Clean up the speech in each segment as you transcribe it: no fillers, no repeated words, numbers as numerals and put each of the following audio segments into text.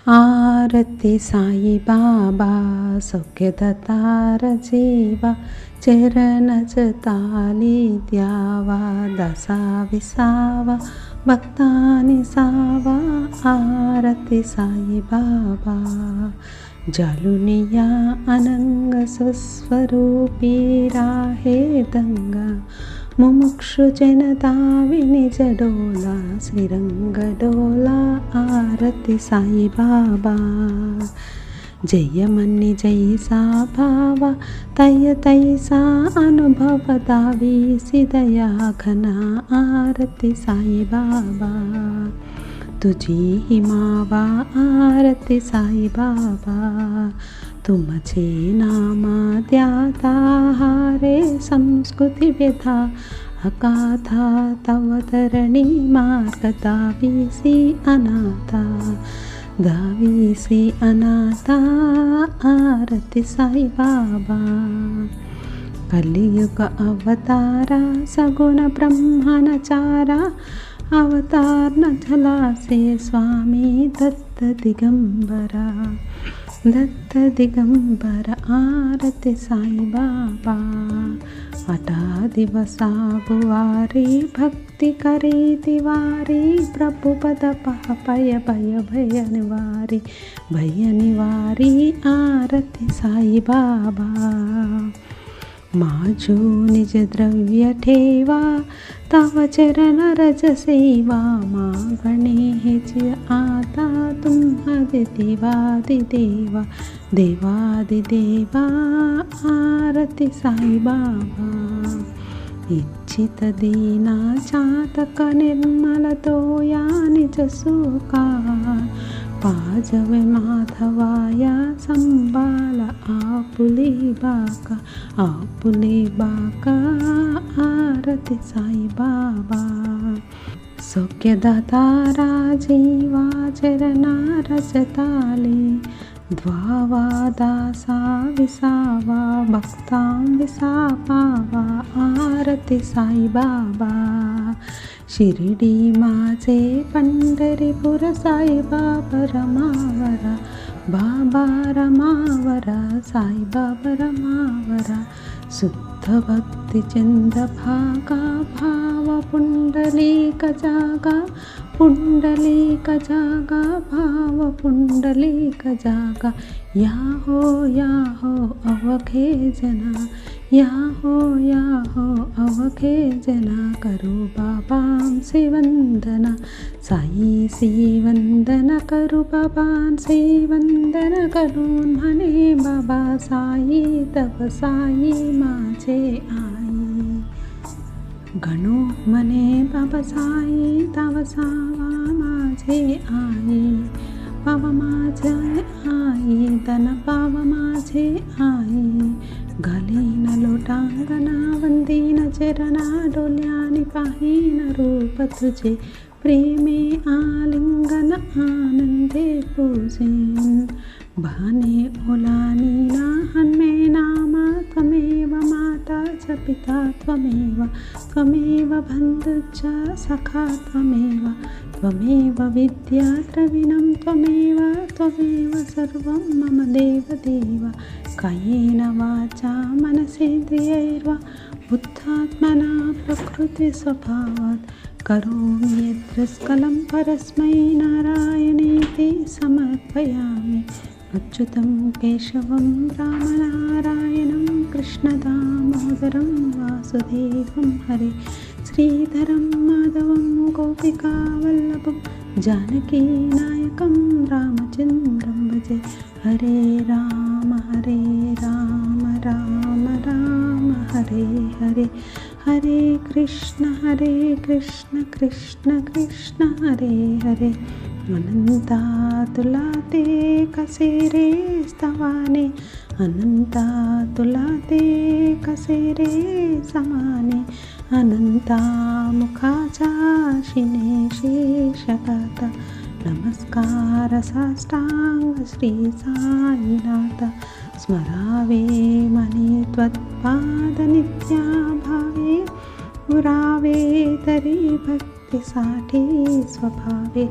आरती साई बाबा सौख्यदातार जीवा, चरणच ताली द्यावा, दासा विसावा भक्तानी सावा. आरती साई बाबा जालुनिया अनंग स्वस्वरूपी राहे दंगा, मुमुक्षु जनता विनिज डोला, श्रीरंग डोला. आरती साई बाबा जयमन्नि जैसा भावा, तय तैसा अनुभव दावी सिदया घना. आरती साई बाबा तुझी ही मावा. आरती साई बाबा तुमचे नामा द्याता, हारे संस्कृती व्यथा अगाथा, तव तरणी मार्ग दावीसी अनाथा, दावीसी अनाथा. आरती साई बाबा कलियुग अवतारा, सगुण ब्रह्मणचारा, अवतार न झाला से स्वामी दत्त दिगंबरा, दत्त दिगंबर. आरती साई बाबा 8 दिवसा बुवारी, भक्ती करी तिवारी, प्रभुपद पह पय भय भय निवारी, भय निवारी. आरती साई बाबा माझू निज द्रव्य ठेवा, तव चरण रज सेवा, मागणे हेच आता तुम्हा देवादिदेवा, देवादिदेवा. आरती साई बाबा इच्छित दीना चातक, निर्मल तोया निज सुकार, पाजवे माधवाया संबाला, आपुली बाका, आपुली बाका. आरती साई बाबा सौख्यदातारा जीवा, चरणा रजताले, द्वावा दासा विसावा, भक्तां विसापावा. आरती साई बाबा शिर्डी माझे पंढरीपुर, साई बाबा रमावरा, बाबा रमावरा, साई बाबा रमावरा. शुद्ध भक्ति चंद्र भागा, भाव पुंडलीक जागा, पुंडलीक जागा, भाव पुंडलीक जागा. या हो अवघे जना, या हो अवघे जना, करू बाबांसी वंदना, साईसी वंदना करू, बाबांसी वंदना करून म्हणे बाबा साई, तव साई माझे आई. गणू म्हणे बाबा साई, तव सावा माझे आई, बाबा माझे आई, धन बाबा माझे आई. घालीन लोटांगणा, वंदीन चरणा, डोल्यानी पाहीन रूप तुझे, प्रेमे आलिंगन आनंदे पूजेन. भाने ओलानीना हन्मे नामा, त्वमेव माता च पिता त्वमेव, त्वमेव बन्धुश्च सखा त्वमेव, त्वमेव विद्या द्रविणं त्वमेव, त्वमेव सर्वं मम देव देव. कायेन वाचा मनसेन्द्रियैर्वा, बुद्धात्मना प्रकृति स्वभावात्, करोमि यद्यस्कलं परस्मै नारायणेति समर्पयामि. अच्युतं केशवं रामनारायणं, कृष्णदामोदरं वासुदेवं हरे, श्रीधरं माधवं गोपिकावल्लभं, जानकीनायकं रामचन्द्रं भजे. हरे राम राम राम हरे हरे, हरे कृष्ण कृष्ण कृष्ण हरे हरे. अनंता तुला ते कसे रे स्तवाने, अनंता तुला ते कसे रे समाने, अनंता मुखाचा शिने शेषगाता, नमस्कार साष्टांग श्री साईनाथ. स्मरावे मनी त्वत्पाद नित्या भावे, पुरावे तरी भक्तीसाठी स्वभावे,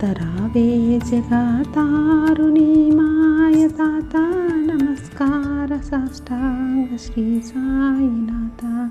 तरावे जगतारुणी मायताता नमस्कार साष्टांग श्री साईनाथा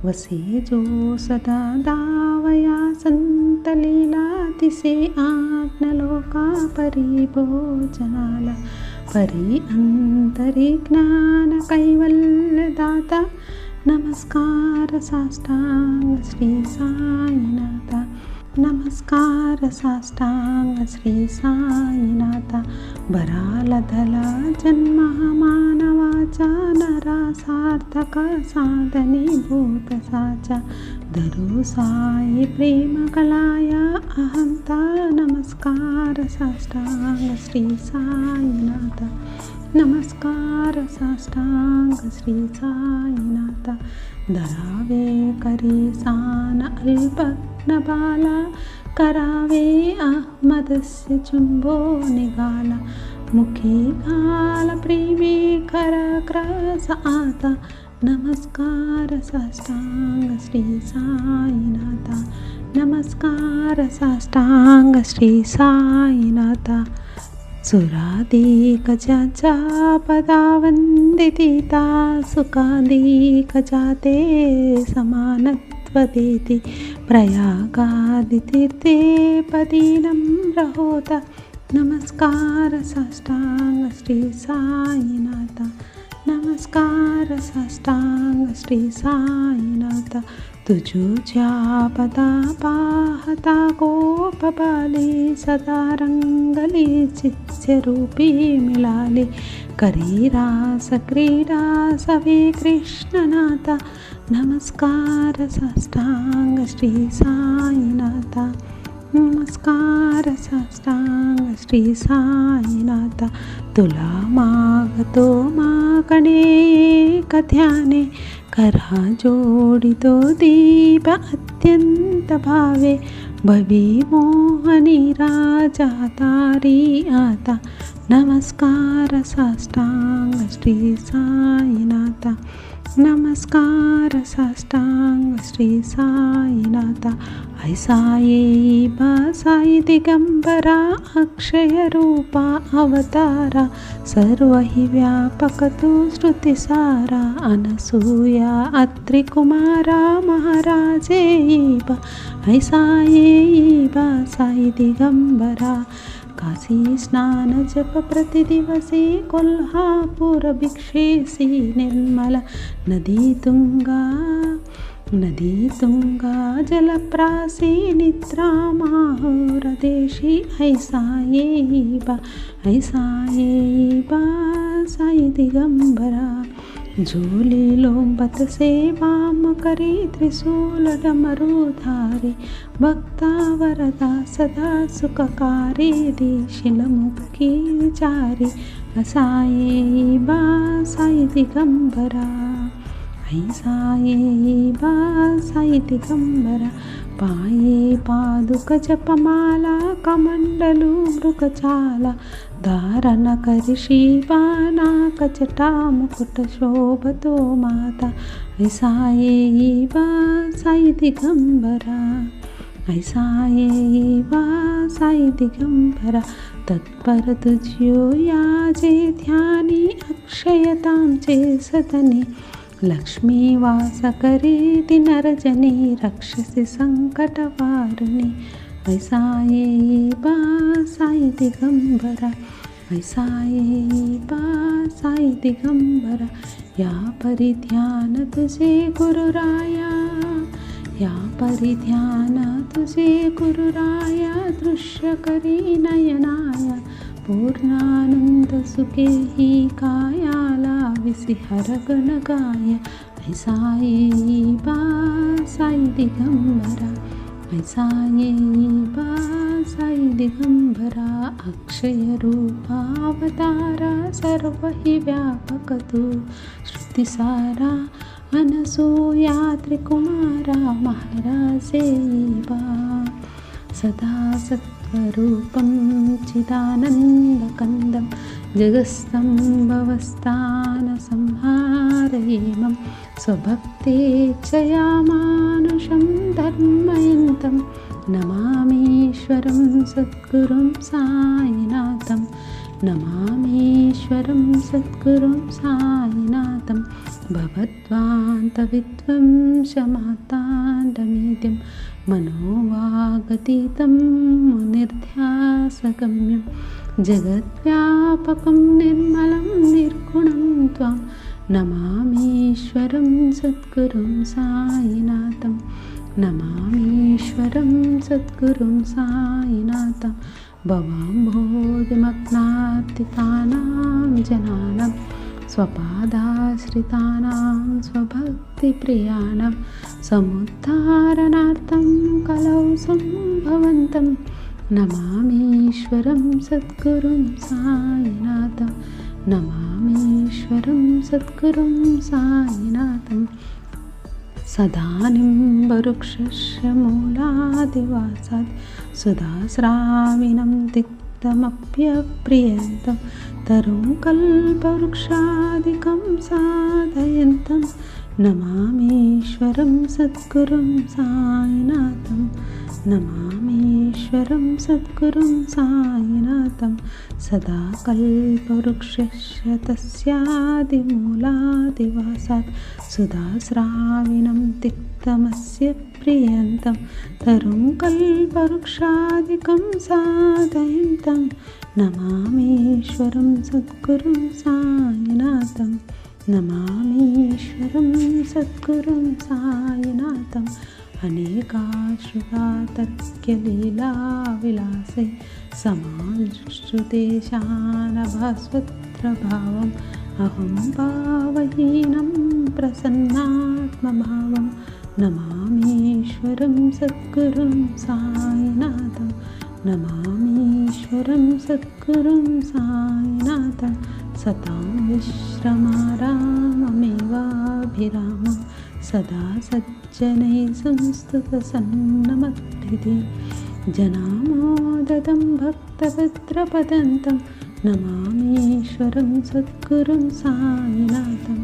वसे जो सदा दावया संतलीला तिसे आज्ञलोका परिभोजनाला परि अंतरि ज्ञान कैवल्यदाता नमस्कार साष्टांग श्री साईनाथा नमस्कार साष्टांग श्री साईनाथा बरालधला जन्म मानवाचा नरा सार्थक साधने भूत साचा धरू साई प्रेम कलाया अहंता नमस्कार साष्टांग श्री साईनाथा नमस्कार साष्टांग श्री साईनाथा धरावे करी सान अल्पज्ञ बाला करावे अहमदस्य चुंबो निगाला मुखी घाल प्रेमी खरग्रास आता नमस्कार साष्टांग श्री साईनाथा नमस्कार साष्टांग श्री साईनाथा सुरादिकजाचा पदावन्दिता सुखादिकजाते समानत्वदेति प्रयागादितीर्थे पदीनम्रहोता नमस्कार साष्टांग श्री साईनाथा नमस्कार साष्टांग श्री साईनाथा तुझ्या पदा पाहता गोपबाली सदा रंगली चित्स्यरूपी मिळाली करी रास क्रीडा सवे कृष्णनाथा नमस्कार साष्टांग श्री साईनाथा नमस्कार साष्टांग श्री साईनाथा तुला मागतो मागणे कथ्याने करा जोडितो दीप अत्यंत भावे भवी मोहनी राजा तारी आता नमस्कार साष्टांग श्री साईनाथा नमस्कार साष्टांग श्री साईनाथा ऐसा येई बा साई दिगंबरा अक्षय रूपा अवतारा सर्व हि व्यापक तू श्रुतिसारा अनसूया अत्रि कुमारा महाराजे बा ऐसा येई बा साई दिगंबरा काशी स्नान जप प्रतिदिवसी कोल्हापुर भिक्षेसी निर्मल नदी तुंगा जलप्रासी निद्रा माहुरदेशी ऐसा येई बा साई दिगंबरा झूली लोंबत से वाम करी त्रिशूल डमरूधारी भक्ता वरदा सदा सुखकारी दिशिल मुखी विचारी असा येई बा साई दिगंबरा ऐसा येई बा साई दिगंबरा पाये पादुक जपमाला कमंडलू मृगचाला धारण करिषी बाणा कचटा मुकुट शोभतो माता ऐसा येई बा साई दिगंबरा ऐसा येई बा साई दिगंबरा तत्पर तुझ्यो याजे ध्यानी अक्षयतांचे सदने लक्ष्मी वास करे दिनरजनी रक्षसी संकटवारिणी ऐसा येई बा साई दिगंबरा ऐसा येई बा साई दिगंबरा या परिध्यान तुझे गुरुराया या परिध्यान तुझे गुरुराया दृश्य करी नयनाया पूर्णानंद सुखे ही कायाला विसिहर गण गाय ऐसा येई बा साई दिगंबरा ऐसा येई बा साई दिगंबरा अक्षय रूपावतारा सर्व हि व्यापक तू श्रुतिसारा अनसूया त्रिकुमारा महाराजे बा सदा सत्वरूपं चिदानन्दकन्दं नमामीश्वरं सद्गुरुं साईनाथं नमामीश्वरं सद्गुरुं साईनाथं भवद्वान्तविद्वं शमाताण्डमीत्यं मनोवागतीतं मुनिर्ध्यासगम्यं जगद्व्यापकं निर्मलं निर्गुणं त्वां नमामीश्वरं सद्गुरुं साईनाथं नमामीश्वरं सद्गुरुं साईनाथं भवाम्भोधिमग्नार्तितानां जनानां स्वपादाश्रितानां स्वभक्तिप्रियाणां समुद्धारणार्थं कलौ सम्भवन्तं नमामीश्वरं सद्गुरुं साईनाथं नमामीश्वरं सद्गुरुं साईनाथं सदानिम्बवृक्षस्य मूलादिवासात् सुधास्राविणं तिक्तमप्यप्रियन्तं तरुं कल्पवृक्षादिकं साधयन्तं नमामीश्वरं सद्गुरुं साईनाथं नमामीश्वरं सद्गुरुं साईनाथं सदा कल्पवृक्षस्य तस्यादिमूलादिवासात् सुधास्राविणं तिक्तमस्य प्रियन्तं तरुं कल्पवृक्षादिकं साधयन्तं नमामीश्वरं सद्गुरुं साईनाथं नमामीश्वरं सद्गुरुं साईनाथम् अनेकाश्रुतातर्क्यलीलाविलासे समाश्रुतेशानभास्वत्रभावम् अहं भावहीनं प्रसन्नात्मभावं नमामीश्वरं सद्गुरुं साईनाथं नमामीश्वरं सद्गुरुं साईनाथं सतां विश्रमाराममेवाभिरामं सदा सज्जनैः संस्तुतसन्नमत्कृति जनामोदतं भक्तभद्रपदन्तं नमामीश्वरं सद्गुरुं साईनाथं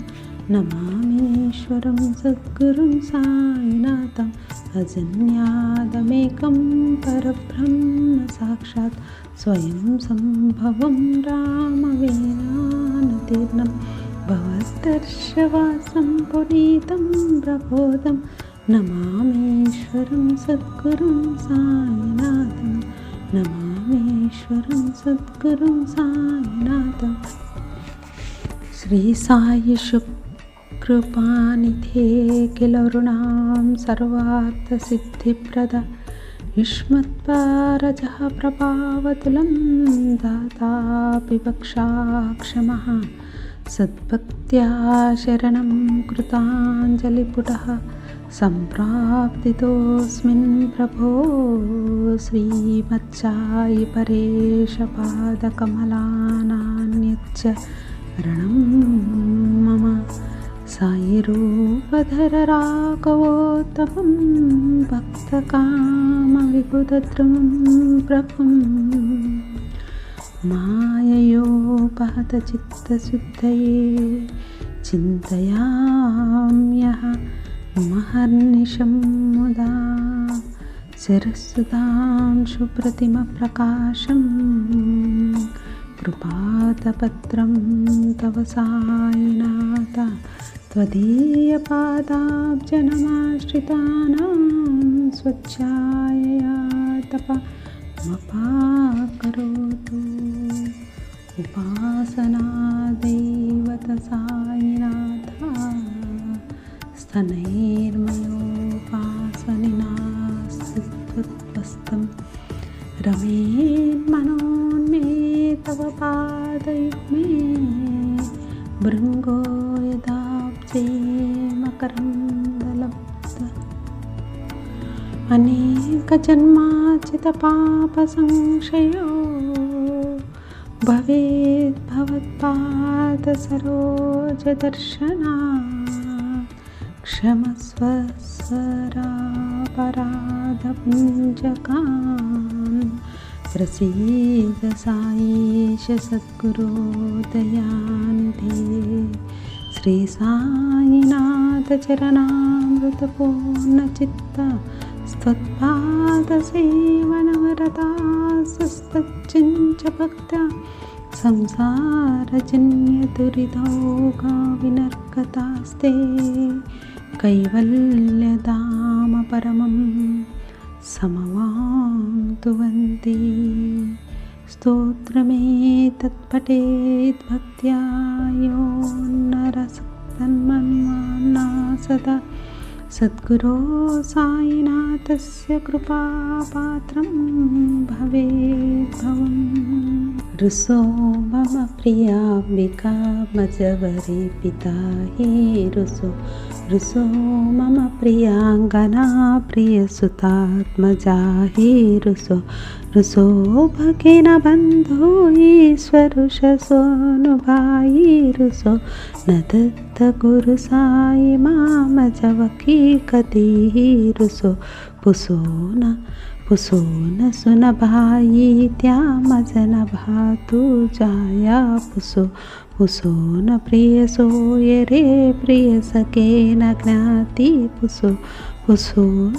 नमामीश्वरं सद्गुरुं साईनाथम् अजन्यादमेकं परब्रह्म साक्षात् स्वयं सम्भवं रामवीणानतीर्णं भवद्दर्शवासं पुनीतं प्रबोधं नमामीश्वरं सद्गुरुं साईनाथं नमामीश्वरं सद्गुरुं साईनाथं श्री साई शुक्रकृपानिधे किल वृणां सर्वार्थसिद्धिप्रद युष्मत्पारजः प्रभावतुलं दातापि वक्षाक्षमः सद्भक्त्या शरणं कृताञ्जलिपुटः सम्प्राप्तितोऽस्मिन् प्रभो श्रीमत्साई परेशपादकमलानान्यच्च रणं मम साईरूपधर राघवोत्तमं भक्तकामविबुधद्रुमं प्रभुं माययोपहतचित्तशुद्धये चिन्तयाम्यह महर्निशं मुदा शिरस्सुतां शुप्रतिमप्रकाशं कृपातपत्रं तव साईनाथ त्वदीयपादाब्जनमाश्रितानां स्वच्छायया तपमपाकरोतु उपासना दैवत साईनाथ स्तनैर्मयोपासनिनास्तित्वस्तं रमेन्मनोन्मे तव पादयुग्मे भृङ्गो यदाब्जे मकरन्दलब्ध अनेकजन्मार्जितपापसंशयो भवेत् भवत्पादसरोजदर्शनात् क्षमस्व स्वरापराधपुञ्जकान् प्रसीद साईश सद्गुरो दयानिधे श्री साईनाथ चरणामृतपूर्णचित्त त्वत्पादसेवनरतास्तच्चिञ्च भक्त्या संसारजन्यदुरितौघविनर्गतास्ते कैवल्यधाम परमं समवाप्नुवन्ति। स्तोत्रमेतत्पठेत् भक्त्या यो नरः तन्मन्वान्ना सदा सद्गुरो साईनाथस्य कृपापात्रं भवेद्भवम्। रुसो मम प्रियाम्बिका मजवरे पिता हि रुसो रुसो मम प्रियाङ्गना प्रियसुतात्मजा हि रुसो रुसो भगिन बन्धु ईश्वरुषसोऽनुभायि रुसो न दत्त गुरु साई माम जवकी कति रुसो पुसो न सुन भाई त्या मजन भातु जाया पुसो न प्रिय सोये रे प्रिय सके न ज्ञाति पुसो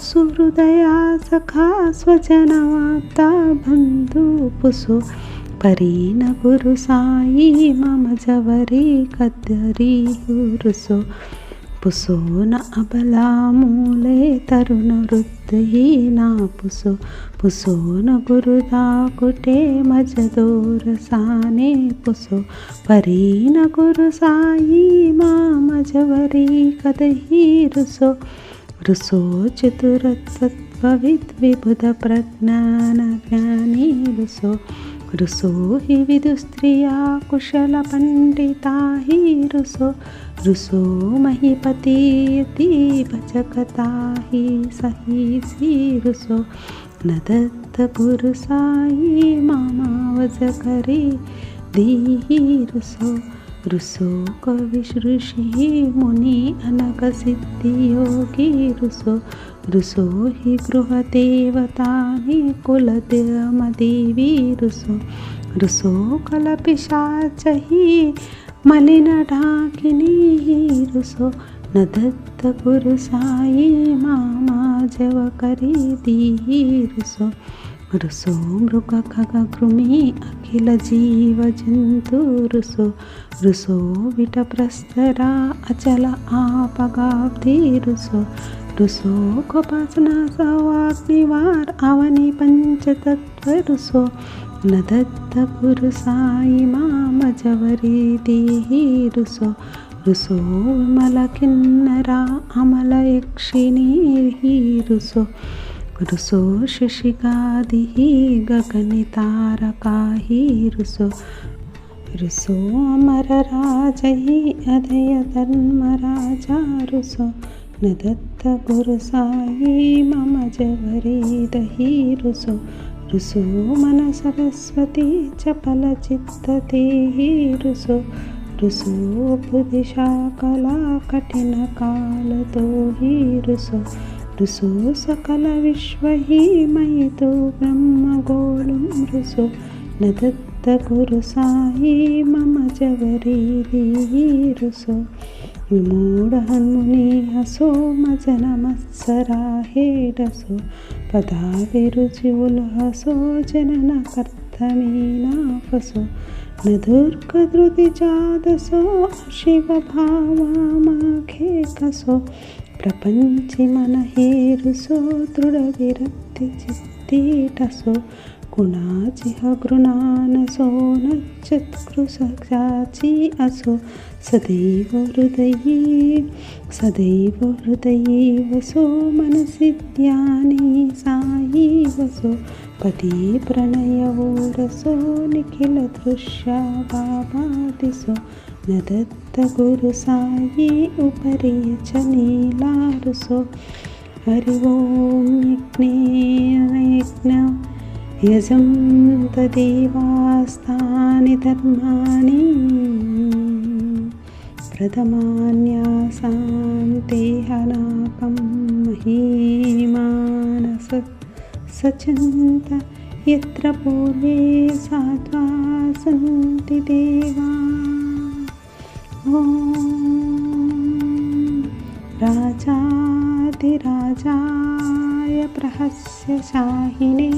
सुहृदया सखा स्वजनवार्ता बंधु पुसो परीन गुरु साई मम जवरी कद्दरी रुसो पुसो न अबला मूले तरुण वृद्धहीना पुसो न गुरुदाकुटे मजदोरसाने पुसो परीन गुरु साई माम जवरी कदही रुसो चतुरत्वविद् विबुध प्रज्ञान ज्ञानी रुसो हि विदुस्त्रिया कुशल पंडिता हि रुसो महीपति भजकता हि सही सी रुसो न दत्त गुरु साई मामा वज करे दीहि रुसो कविश ऋषि मुनि अनग सिद्धि योगी रुसो हि गृह देवतानि कुलदेवी रुसो कलपिशाच हि मलिन ढाकिनी रुसो न दत्त गुरु साई मामा जव करी दीहि रुसो मृग खग कृमि अखिल जीव जंतु रुसो विट प्रस्तरा अचल आपगाब्धि रुसो गोपासना सवाग्निवार आवनि पंचतत्व रुसो न दत्त गुरु साई माम जवरी दीहि रुसो विमल किन्नरा अमल यक्षिणी रुसो शशिकादिः गगनितारका हि रुसो अमर राजहि अधय धर्मराजा रुसो न दत्त गुरु साई मम जवरी दहि रुसो मन सरस्वती चपल चित्तते हि रुसो बुद्धिशा कला कठिन काल तो हि रुसो सकल विश्व हि मयि तो ब्रह्म गोलुं रुसो न दत्त गुरु साई मम जवरी दीहि रुसो विमूढहन्मुनि हसो मजन मत्सरा हेडसो पदाभिरुचि उल्हसो जनन कर्तमीना फसो न दुर्गधृति जादसो शिव भावामाखे कसो प्रपंचि मन हे रुसो दृढ़ विरक्ति चित्तीटसो गुणाचिह गृणानसो नच्चत्कृसचाची असो सदैव हृदये वसो मनसि ध्याने साई वसो पति प्रणयवो रसो निखिल दृश्या बाबादिसो न दत्त गुरु साई उपरि च नीला रुसो हरि ओम यज्ञ यजन्त देवास्तानि धर्माणि प्रथमान्यासान्ते हनाकं महीमानस सचन्त यत्र पूर्वे सात्वा सन्ति देवा ॐ राजाधिराजाय प्रहस्य शाहिने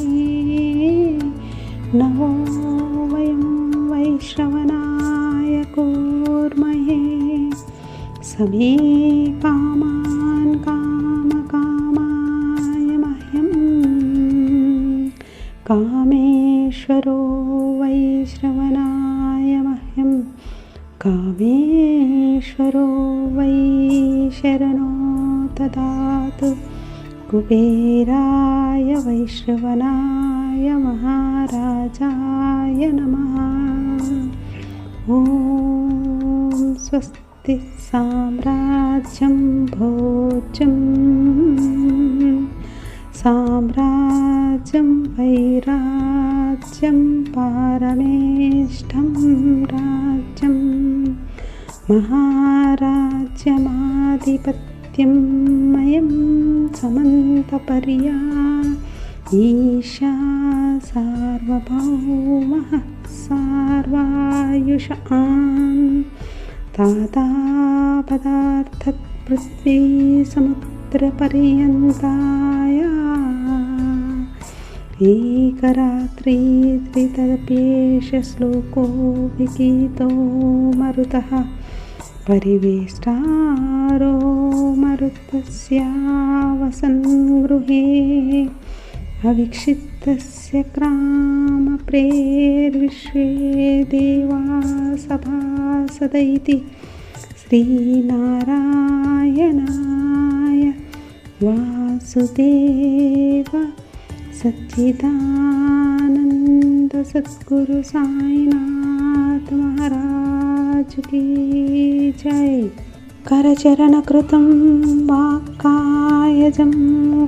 नमो वयं वैश्रवणाय कूर्महे समे कामान् कामकामाय मह्यं कामेश्वरो वैश्रवणाय मह्यं कामेश्वरो वै शरणो ददातु कुबेराय वैश्रवणाय महाराजाय नमः। ॐ स्वस्ति साम्राज्यं भोज्यं साम्राज्यं वैराज्यं पारमेष्ठं राज्यं महाराज्यमाधिपत्यं मयं समन्तपर्या ईशा सार्वभौमः सार्वायुषान् ताता पदार्थपृथ्वी समुद्रपर्यन्ताया एकरात्री त्रितदप्येष श्लोको विगीतो मरुतः परिवेष्टारो मरुतस्यावसन् गृहे अविक्षिप्तस्य क्रामप्रेर्विश्वे देवा सभासदैति श्रीनारायणाय वासुदेव सच्चिदानंद सद्गुरु साईनाथ महाराज की जय। करचरणकृतं वा कायजं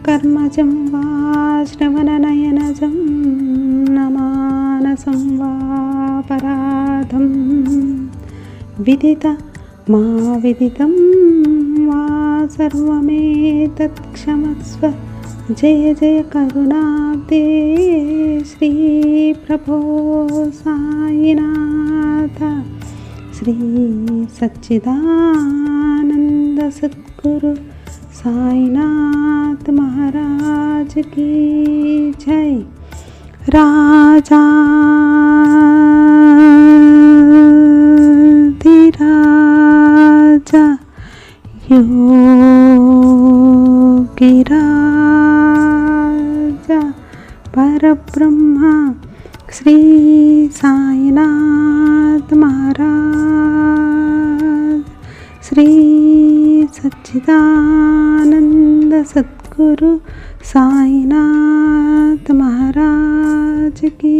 कर्मजं वा श्रवणनयनजं न मानसं वा पराधं विदितं वा सर्वमेतत् क्षमस्व। जय जय करुणाब्दे श्री प्रभो साईनाथ श्री सच्चिदानंद सद्गुरु साईनाथ महाराज की जय। राजा योगिराजा परब्रह्मा श्री साईनाथ महाराज श्री सच्चिदानंद सद्गुरु साईनाथ महाराज की